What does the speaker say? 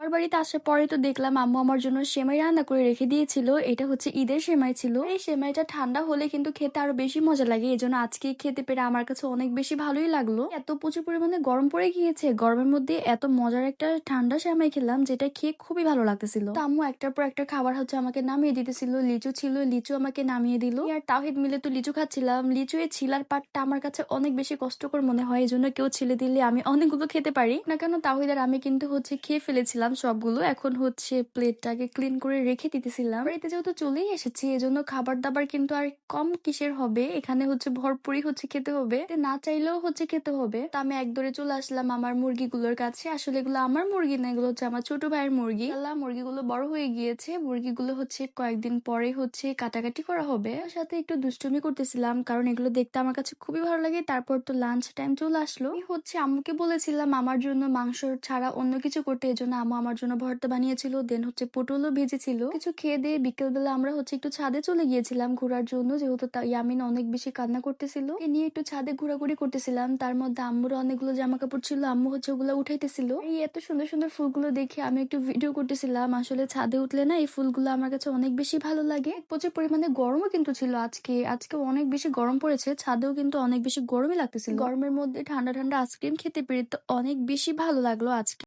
আমার বাড়িতে আসার পরে তো দেখলাম আম্মু আমার জন্য সেমাই রান্না করে রেখে দিয়েছিল। এটা হচ্ছে ঈদের সেমাই ছিল। এই সেমাইটা ঠান্ডা হলে কিন্তু খেতে আরো বেশি মজা লাগে, এই জন্য আজকে খেতে পেরে আমার কাছে অনেক বেশি ভালোই লাগলো। এত প্রচুর পরিমাণে গরম পড়ে গিয়েছে, গরমের মধ্যে এত মজার একটা ঠান্ডা সেমাই খেলাম যেটা খেয়ে খুবই ভালো লাগতেছিল। তো আম্মু একটার পর একটা খাবার হচ্ছে আমাকে নামিয়ে দিতেছিল। লিচু ছিল, লিচু আমাকে নামিয়ে দিল। আর তাওহিদ মিলে তো লিচু খাচ্ছিলাম। লিচু এর ছিলার পাটটা আমার কাছে অনেক বেশি কষ্টকর মনে হয়, এই জন্য কেউ ছিলে দিলে আমি অনেকগুলো খেতে পারি না। কেন তাওহিদ আর আমি কিন্তু হচ্ছে খেয়ে ফেলেছিলাম সবগুলো। এখন হচ্ছে প্লেটটাকে ক্লিন করে রেখে দিতেছিলাম। বাড়িতে যেহেতু চলেই এসেছি, এজন্য খাবার দাবার কিন্তু আর কম কিসের হবে, এখানে হচ্ছে ভরপুরই হচ্ছে খেতে হবে, না চাইলেও হচ্ছে খেতে হবে। তো আমি একদরে চলে আসলাম আমার মুরগিগুলোর কাছে। আসলে এগুলো আমার মুরগি না, এগুলো হচ্ছে আমার ছোট ভাইয়ের মুরগি। আল্লাহ, মুরগিগুলো বড় হয়ে গিয়েছে। মুরগিগুলো হচ্ছে কয়েকদিন পরে হচ্ছে কাটাকাটি করা হবে। ওর সাথে একটু দুষ্টুমি করতেছিলাম, কারণ এগুলো দেখতে আমার কাছে খুবই ভালো লাগে। তারপর তো লাঞ্চ টাইম চলে আসলো। আমি হচ্ছে আম্মুকে বলেছিলাম আমার জন্য মাংস ছাড়া অন্য কিছু করতে, এই জন্য আম্মু আমার জন্য ভর্তা বানিয়েছিল, দেন হচ্ছে পটলও ভেজেছিল। কিছু খেয়ে দিয়ে বিকেল বেলা আমরা হচ্ছে একটু ছাদে চলে গিয়েছিলাম ঘোরার জন্য, যেহেতু ইয়ামিন অনেক বেশি কান্না করতেছিল। এ নিয়ে একটু ছাদে ঘোরাঘুরি করতেছিলাম। তার মধ্যে আম্মুর অনেকগুলো জামা কাপড় ছিল, আম্মু হচ্ছে ওগুলো উঠাইতেছিল। এই এত সুন্দর সুন্দর ফুলগুলো দেখে আমি একটু ভিডিও করতেছিলাম। আসলে ছাদে উঠলে না এই ফুলগুলো আমার কাছে অনেক বেশি ভালো লাগে। প্রচুর পরিমাণে গরমও কিন্তু ছিল আজকে। আজকে অনেক বেশি গরম পড়েছে, ছাদেও কিন্তু অনেক বেশি গরমই লাগতেছিল। গরমের মধ্যে ঠান্ডা ঠান্ডা আইসক্রিম খেতে পেরে তো অনেক বেশি ভালো লাগলো আজকে।